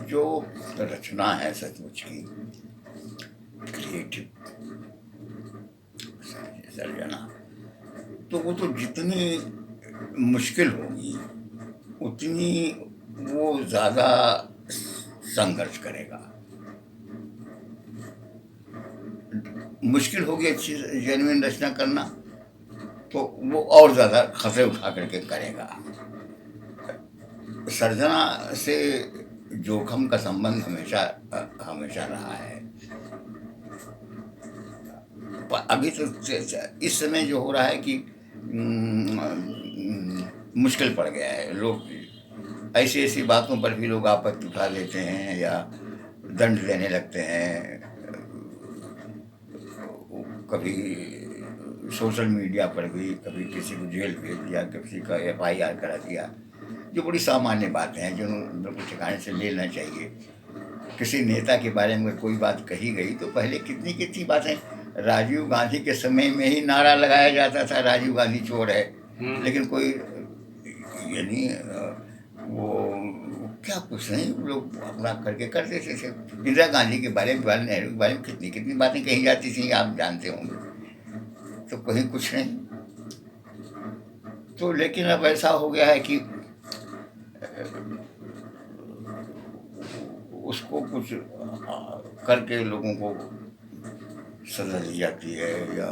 जो रचना है सचमुच की क्रिएटिव सर्जना, तो वो तो जितनी मुश्किल होगी उतनी वो ज़्यादा संघर्ष करेगा। मुश्किल होगी अच्छी जेन्युइन रचना करना, तो वो और ज़्यादा खतरे उठा करके करेगा। सर्जना से जोखम का संबंध हमेशा हमेशा रहा है। अभी तो इस समय जो हो रहा है कि मुश्किल पड़ गया है। लोग ऐसी ऐसी बातों पर भी लोग आपत्ति उठा लेते हैं या दंड देने लगते हैं। कभी सोशल मीडिया पर भी, कभी किसी को जेल भेज दिया, किसी का FIR करा दिया, जो बड़ी सामान्य बातें हैं जो बिल्कुल ठिकाने से लेना चाहिए। किसी नेता के बारे में कोई बात कही गई तो पहले कितनी कितनी बातें, राजीव गांधी के समय में ही नारा लगाया जाता था राजीव गांधी चोर है, लेकिन कोई यानी वो क्या कुछ नहीं, लोग अपना करके कर देते थे। इंदिरा गांधी के बारे में, नेहरू के बारे में कितनी कितनी बातें कही जाती थी, आप जानते होंगे। तो कहीं कुछ नहीं। तो लेकिन अब ऐसा हो गया है कि उसको कुछ करके लोगों को सजा दी जाती है या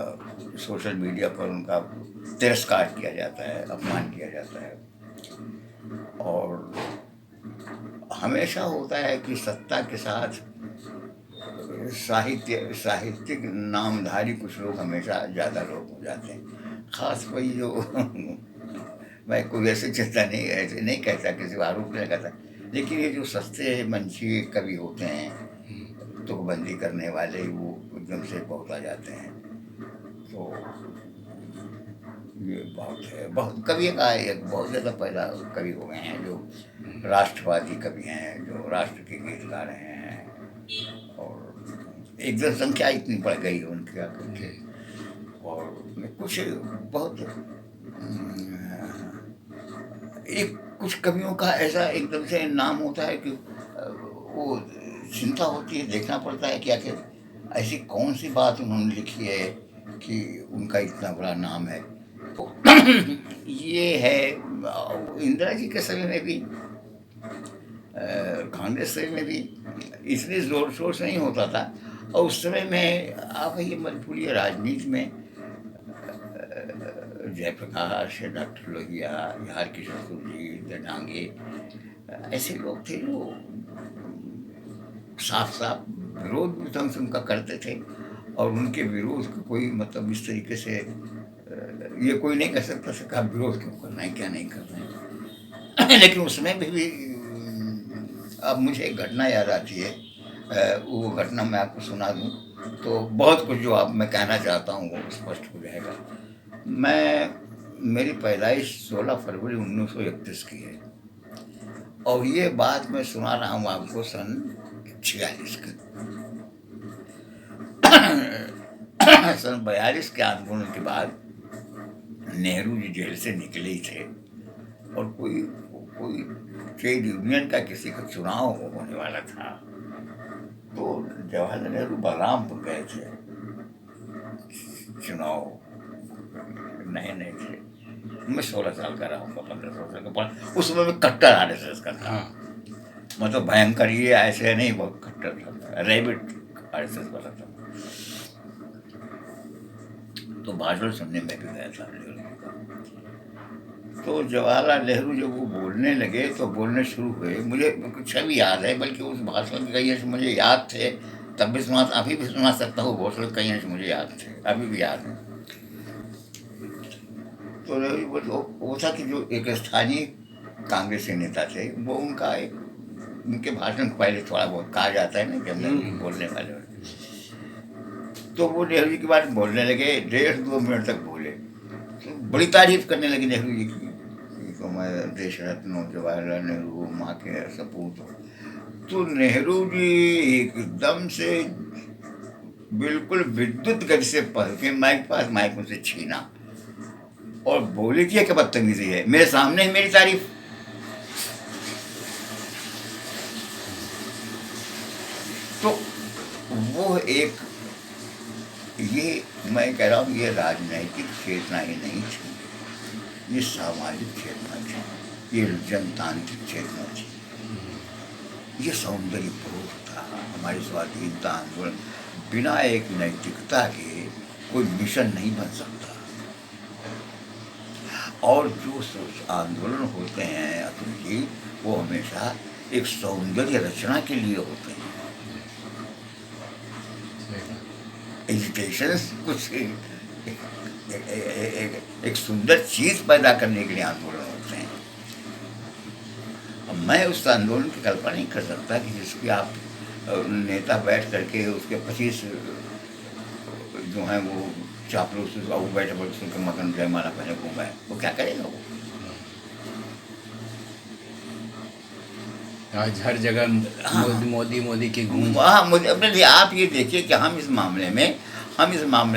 सोशल मीडिया पर उनका तिरस्कार किया जाता है, अपमान किया जाता है। और हमेशा होता है कि सत्ता के साथ साहित्यिक नामधारी कुछ लोग हमेशा ज़्यादा लोग हो जाते हैं। खास कोई जो मैं कोई ऐसे चिंता नहीं, ऐसे नहीं कहता, किसी को आरोप नहीं लगाता, लेकिन ये जो सस्ते मंची कवि होते हैं, तुकबंदी करने वाले, वो एकदम से बहुत आ जाते हैं। तो ये बहुत है, बहुत कवि का एक बहुत ज़्यादा पैदा कवि हो गए हैं जो राष्ट्रवादी कवि हैं, जो राष्ट्र के गीत गा रहे हैं, और एक जनसंख्या इतनी बढ़ गई है उनके आकर के। और कुछ बहुत एक कुछ कवियों का ऐसा एकदम से नाम होता है कि वो चिंता होती है, देखना पड़ता है कि आखिर ऐसी कौन सी बात उन्होंने लिखी है कि उनका इतना बड़ा नाम है। तो ये है। इंदिरा जी के समय में भी, कांग्रेस समय में भी इसलिए जोर शोर से नहीं होता था। और उस समय में आप ये मजबूरी राजनीति में जयप्रकाश, डॉक्टर लोहिया, हरकिशोर सुरजीत, डांगे, ऐसे लोग थे जो साफ साफ विरोध भी ढंग से उनका करते थे। और उनके विरोध को कोई मतलब इस तरीके से ये कोई नहीं कह सकता कि आप विरोध क्यों करना है, क्या नहीं करना है। लेकिन उसमें भी अब मुझे एक घटना याद आती है, वो घटना मैं आपको सुना दूं तो बहुत कुछ जो आप मैं कहना चाहता हूँ वो स्पष्ट हो जाएगा। मेरी पैदाइश 16 फरवरी 1931 की है, और ये बात मैं सुना रहा हूँ आपको सन 46 का। सन 42 के आंदोलन के बाद नेहरू जी जेल से निकले ही थे, और कोई कोई ट्रेड यूनियन का किसी का चुनाव होने वाला था। तो जवाहरलाल नेहरू बलरामपुर गए थे, चुनाव नए नए थे। मैं 16 साल का रहा हूँ, 15-16 साल का। उस समय में कट्टर RSS का था, मतलब भयंकर, ये ऐसे नहीं, बहुत कट्टर था, रैबिट RSS वाला था। तो भाषण सुनने में भी गया था नेहरू का। तो जवाहरलाल नेहरू जब वो बोलने लगे तो बोलने शुरू हुए, मुझे कुछ भी याद है, बल्कि उस भाषण के कई अंश मुझे याद थे, तब भी सुना, अभी भी सुना सकता हूँ, बहुत सारे कई अंश मुझे याद थे, अभी भी याद है। तो वो था कि जो एक स्थानीय कांग्रेस के नेता थे, वो उनके भाषण को पहले थोड़ा बहुत कहा जाता है ना, जब बोलने वाले, तो वो नेहरू जी की बात बोलने लगे, 1.5-2 मिनट तक बोले, तो बड़ी तारीफ करने लगे नेहरू जी की, तो मैं देश रत्न जवाहरलाल नेहरू माँ के सपूत। तो नेहरू जी एकदम से बिल्कुल विद्युत गति से पढ़ के माइक उनसे छीना और बोले कि क्या बदतमीजी है, मेरे सामने ही मेरी तारीफ। तो वो एक, ये मैं कह रहा हूँ, ये राजनैतिक चेतना ही नहीं थी, ये सामाजिक चेतना थी, ये जनतांत्रिक चेतना थी, ये सौंदर्य बोध था। हमारी स्वाधीनता आंदोलन बिना एक नैतिकता के कोई मिशन नहीं बन सकता। और जो आंदोलन होते हैं अतुल जी, वो हमेशा एक सौंदर्य रचना के लिए होते हैं। एजुटेशन कुछ एक सुंदर चीज पैदा करने के लिए आंदोलन होते हैं। अब मैं उस आंदोलन की कल्पना नहीं कर सकता कि जिसकी आप नेता बैठ करके उसके 25 जो हैं वो चापलूस वो बैठे बैठे सुनकर मगन जयमाला पहने घूमा है, वो क्या करेगा वो? आज हर जगह मोदी मोदी की गूंज। हाँ, मुझे अपने आप ये देखिए कि हम इस मामले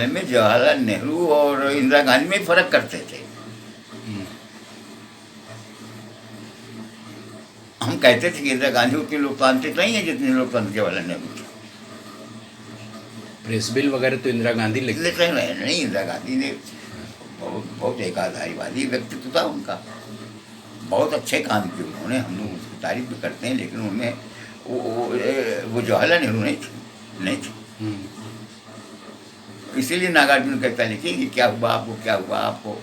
में जवाहरलाल नेहरू और इंदिरा गांधी में फर्क करते थे। हम कहते थे कि इंदिरा गांधी उतनी लोकतांत्रिक नहीं है जितनी लोकतांत्रिक जवाहरलाल नेहरू थी। प्रेस बिल वगैरह तो इंदिरा गांधी लेकिन नहीं, इंदिरा गांधी ने बहुत एकाधारीवादी व्यक्तित्व था उनका, बहुत अच्छे काम किए उन्होंने, हम लोग उसकी तारीफ भी करते हैं, लेकिन उनमें वो जवाहरलाल नेहरू नहीं थी। इसीलिए नागार्जुन कहता लिखिए कि क्या हुआ आपको, क्या हुआ आपको,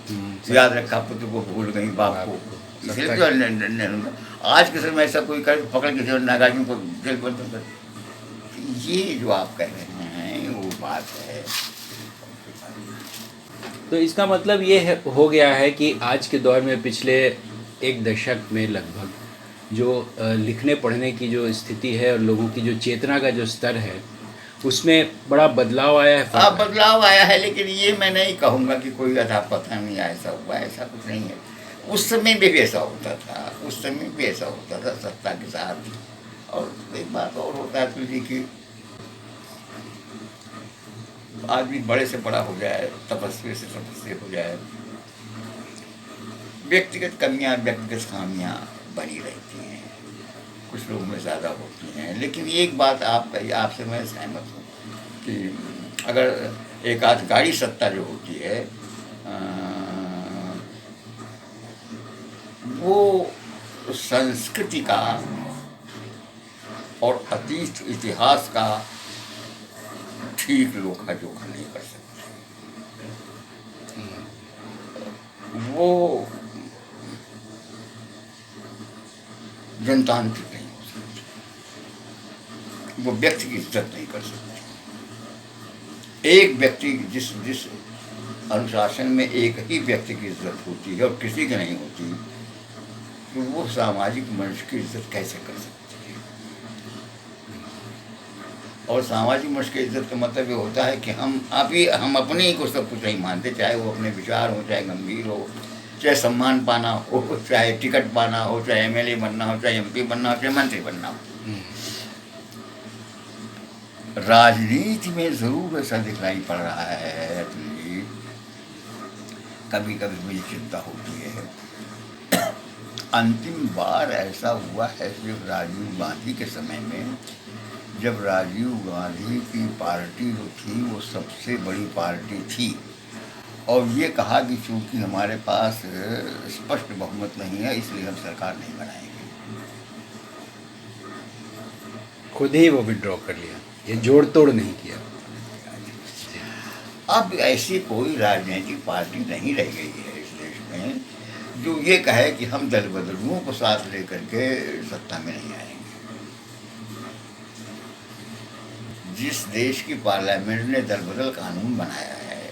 याद रखा पुत्र को भूल गई बाप को। इसलिए तो नेहरू आज के समय ऐसा कोई कर पकड़ के नागार्जुन को जेल बंद कर, ये जो आप कह रहे हैं वो बात है। तो इसका मतलब ये हो गया है कि आज के दौर में पिछले एक दशक में लगभग जो लिखने पढ़ने की जो स्थिति है और लोगों की जो चेतना का जो स्तर है उसमें बड़ा बदलाव आया है। हाँ, बदलाव आया है, लेकिन ये मैं नहीं कहूँगा कि कोई अधापतन नहीं ऐसा हुआ, ऐसा कुछ नहीं है। उस समय भी ऐसा होता था, उस समय भी ऐसा होता था सत्ता के साथ। और एक बात और होता है तुझी कि आदमी बड़े से बड़ा हो जाए, तपस्वी से तपस्वी हो जाए, व्यक्तिगत कमियां, व्यक्तिगत खामियां बनी रहती हैं, कुछ लोग में ज़्यादा होती हैं। लेकिन एक बात आपसे मैं सहमत हूँ कि अगर एक आध गाड़ी सत्ता जो होती है वो संस्कृति का और अतीत इतिहास का ठीक लोखा जोखा नहीं कर सकती, वो जनतांत्रिक नहीं हो सकती, वो व्यक्ति की इज्जत नहीं कर सकती। एक व्यक्ति जिस जिस अनुशासन में एक ही व्यक्ति की इज्जत होती है और किसी की नहीं होती, तो वो सामाजिक मनुष्य की इज्जत कैसे कर सकती है? और सामाजिक मनुष्य की इज्जत का मतलब ये होता है कि हम अपने ही को सब कुछ नहीं मानते, चाहे वो अपने विचार हो, चाहे गंभीर हो, चाहे सम्मान पाना हो, चाहे टिकट पाना हो, चाहे एमएलए बनना हो, चाहे एमपी बनना हो, चाहे मंत्री बनना हो। राजनीति में जरूर ऐसा दिखाई पड़ रहा है, कभी कभी मुझे चिंता होती है। अंतिम बार ऐसा हुआ है सिर्फ राजीव गांधी के समय में, जब राजीव गांधी की पार्टी जो थी वो सबसे बड़ी पार्टी थी, और ये कहा कि चूंकि हमारे पास स्पष्ट बहुमत नहीं है इसलिए हम सरकार नहीं बनाएंगे। खुद ही वो विड्रॉ कर लिया, ये जोड़ तोड़ नहीं किया। अब ऐसी कोई राजनीतिक पार्टी नहीं रह गई है इस देश में जो ये कहे कि हम दल बदलुओं को साथ लेकर के सत्ता में नहीं आएंगे। जिस देश की पार्लियामेंट ने दल बदल कानून बनाया है,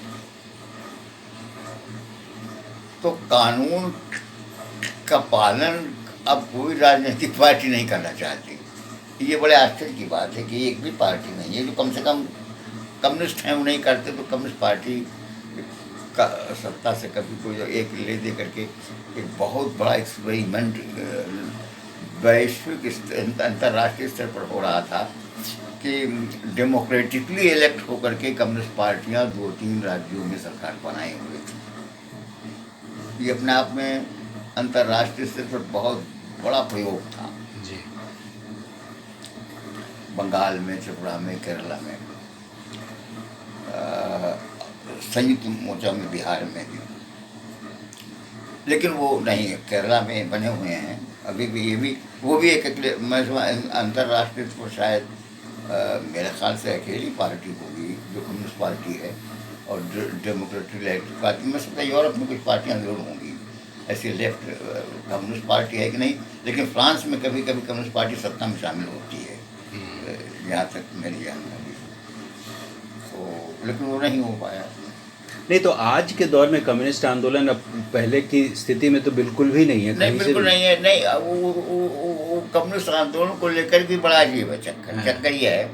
तो कानून का पालन अब कोई राजनीतिक पार्टी नहीं करना चाहती। ये बड़े आश्चर्य की बात है कि एक भी पार्टी नहीं है जो कम से कम, कम्युनिस्ट हैं वो नहीं करते, तो कम्युनिस्ट पार्टी का सत्ता से कभी कोई एक ले दे करके एक बहुत बड़ा एक्सपेरिमेंट वैश्विक अंतर्राष्ट्रीय स्तर पर हो रहा था कि डेमोक्रेटिकली इलेक्ट होकर के कम्युनिस्ट पार्टियां 2-3 राज्यों में सरकार बनाए हुए थी। ये अपने आप में अंतर्राष्ट्रीय स्तर पर बहुत बड़ा प्रयोग था जी। बंगाल में, त्रिपुरा में, केरला में, संयुक्त मोर्चा में बिहार में भी, लेकिन वो नहीं, केरला में बने हुए हैं अभी भी। ये भी, वो भी एक मैं अंतर्राष्ट्रीय तो शायद मेरे ख्याल से अकेली पार्टी होगी जो कम्युनिस्ट पार्टी है, और डेमोक्रेटिक लेफ्ट पार्टी में सकता है यूरोप में कुछ पार्टियाँ जरूर होंगी ऐसी लेफ्ट कम्युनिस्ट पार्टी है कि नहीं, लेकिन फ्रांस में कभी कभी कम्युनिस्ट पार्टी सत्ता में शामिल होती है, जहाँ तक मेरी जानकारी। तो लेकिन वो नहीं हो पाया। नहीं, तो आज के दौर में कम्युनिस्ट आंदोलन अब पहले की स्थिति में तो बिल्कुल भी नहीं है। नहीं, कहीं से बिल्कुल भी नहीं है। नहीं, वो कम्युनिस्ट आंदोलन को लेकर भी बड़ा अजीब है चक्कर। चक्कर ये है,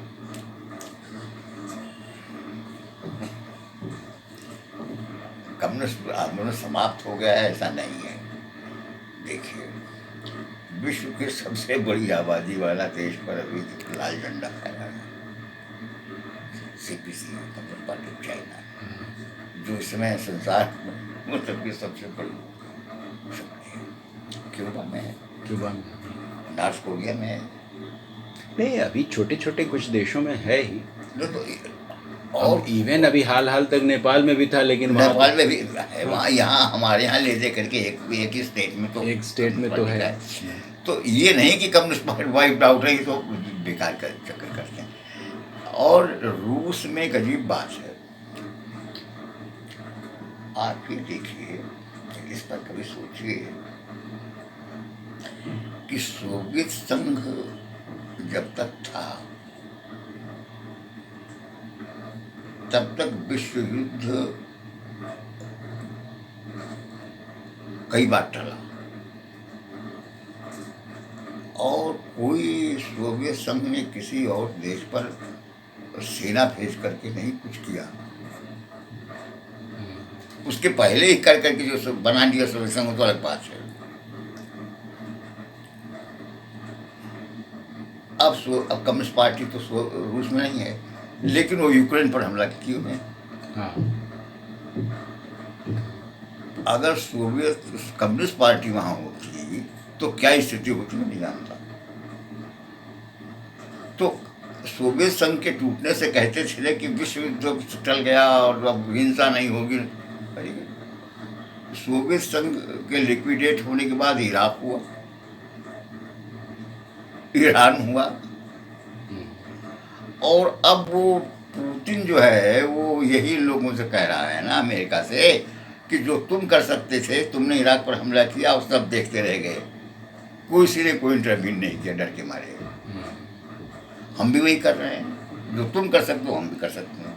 कम्युनिस्ट आंदोलन समाप्त हो गया है ऐसा नहीं है। देखिए, विश्व के सबसे बड़ी आबादी वाला देश पर अभी लाल झंडा फहरा है, CPC, communist party of China, जो इसमें संसार में मतलब की सबसे बड़ी शक्ति है। क्यूबा में है, क्यूबा में नॉर्थ कोरिया में है। नहीं, अभी छोटे छोटे कुछ देशों में है ही। तो और इवन अभी हाल तक नेपाल में भी था, लेकिन वहाँ नेपाल में भी है, वहाँ यहाँ हमारे यहाँ ले दे करके एक ही स्टेट में तो, एक स्टेट में तो है। तो ये नहीं कि कम्युनिस्ट पार्टी वाइप आउट है, तो बेकार का चक्कर करते हैं। और रूस में एक अजीब बात है, आप ये देखिए, इस पर कभी सोचिए कि सोवियत संघ जब तक था तब तक विश्व युद्ध कई बार टला, और कोई सोवियत संघ ने किसी और देश पर सेना भेज करके नहीं कुछ किया। उसके पहले ही कर करके जो बना दिया सोवियत संघ, तो अलग बात है। अब कम्युनिस्ट पार्टी तो रूस में नहीं है, लेकिन वो यूक्रेन पर हमला किए हुए। हाँ। अगर सोवियत कम्युनिस्ट पार्टी वहाँ होती तो क्या स्थिति होती मैं नहीं जानता। तो सोवियत संघ के टूटने से कहते थे कि विश्व युद्ध टल गया और अब हिंसा नहीं होगी। सोवियत संघ के लिक्विडेट होने के बाद इराक हुआ, ईरान हुआ, और अब वो पुतिन जो है वो यही लोगों से कह रहा है ना, अमेरिका से, कि जो तुम कर सकते थे, तुमने इराक पर हमला किया और सब देखते रह गए, किसी ने कोई इंटरव्यून नहीं किया डर के मारे। हम भी वही कर रहे हैं, जो तुम कर सकते हो हम भी कर सकते हैं।